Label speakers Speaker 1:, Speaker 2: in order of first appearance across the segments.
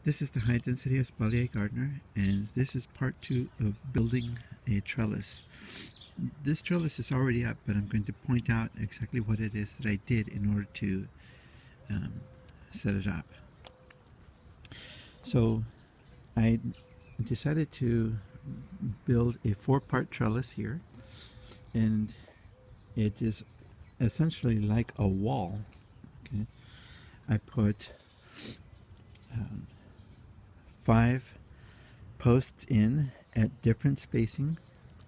Speaker 1: This is the High Density Espalier Gardener, and this is part 2 of building a trellis. This trellis is already up, but I'm going to point out exactly what it is that I did in order to um, set it up. So I decided to build a 4-part trellis here, and it is essentially like a wall. Okay, I put 5 posts in at different spacing,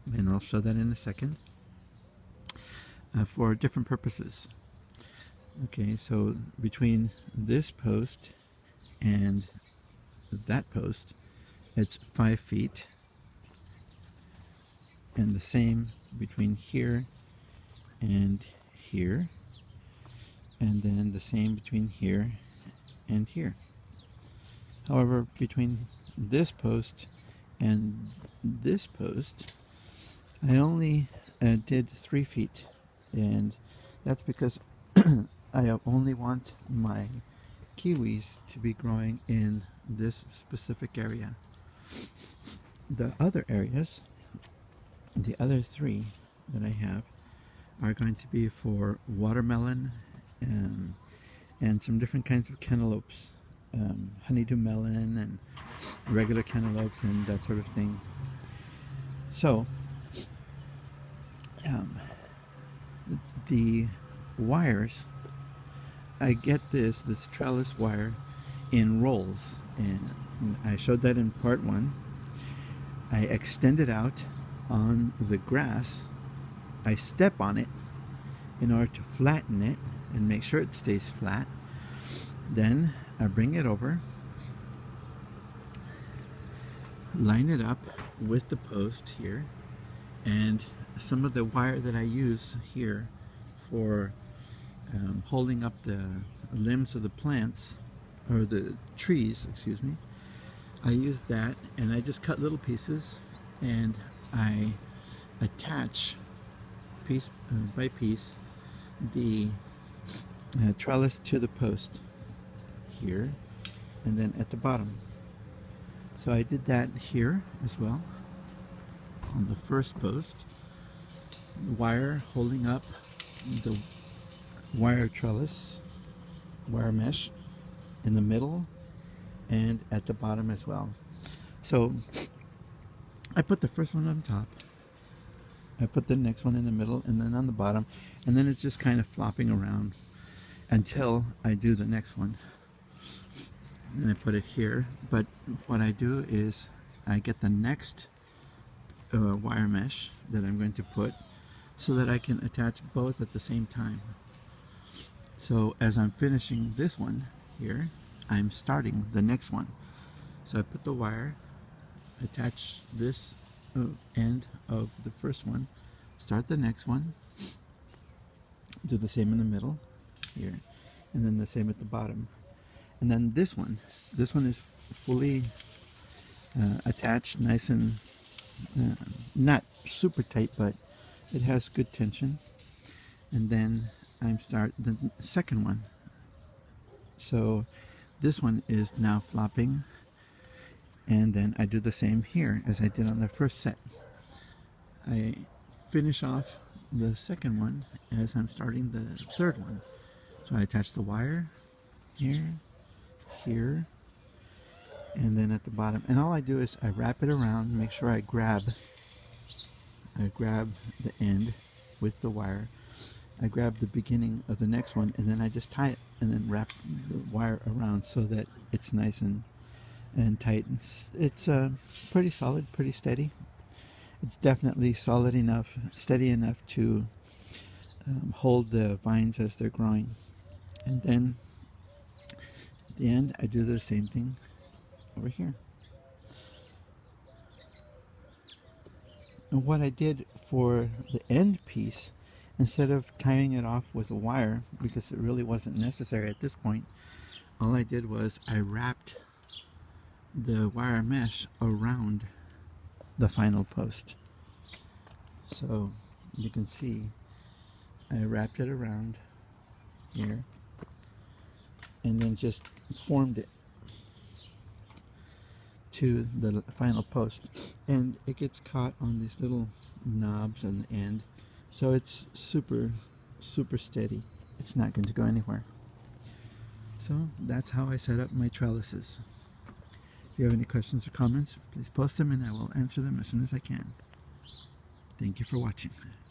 Speaker 1: and I'll show that in a second, for different purposes. Okay, so between this post and that post, it's 5 feet, and the same between here and here, and then the same between here and here. However, between this post and this post, I only did 3 feet, and that's because I only want my kiwis to be growing in this specific area. The other areas, the other 3 that I have, are going to be for watermelon and some different kinds of cantaloupes, honeydew melon and regular cantaloupes and that sort of thing. So the wires, I get this trellis wire in rolls, and I showed that in part 1. I extend it out on the grass. I step on it in order to flatten it and make sure it stays flat. Then I bring it over, line it up with the post here, and some of the wire that I use here for holding up the limbs of the plants, or the trees, excuse me, I use that, and I just cut little pieces and I attach piece by piece the trellis to the post here and then at the bottom. So I did that here as well on the first post, wire holding up the wire trellis, wire mesh in the middle and at the bottom as well. So I put the first one on top, I put the next one in the middle, and then on the bottom, and then it's just kind of flopping around until I do the next one. And I put it here, but what I do is I get the next wire mesh that I'm going to put so that I can attach both at the same time. So as I'm finishing this one here, I'm starting the next one. So I put the wire, attach this end of the first one, start the next one, do the same in the middle here, and then the same at the bottom. And then this one is fully attached, nice and not super tight, but it has good tension. And then I'm start the second one. So this one is now flopping, and then I do the same here as I did on the first set. I finish off the second one as I'm starting the third one. So I attach the wire here, here, and then at the bottom. And all I do is I wrap it around, make sure I grab the end with the wire. I grab the beginning of the next one, and then I just tie it and then wrap the wire around so that it's nice and tight. It's pretty solid, pretty steady. It's definitely solid enough, steady enough to hold the vines as they're growing. And then at the end, I do the same thing over here. And what I did for the end piece, instead of tying it off with a wire, because it really wasn't necessary at this point, all I did was I wrapped the wire mesh around the final post. So you can see I wrapped it around here and then just formed it to the final post, and it gets caught on these little knobs on the end, so it's super steady. It's not going to go anywhere. So that's how I set up my trellises. If you have any questions or comments, please post them and I will answer them as soon as I can. Thank you for watching.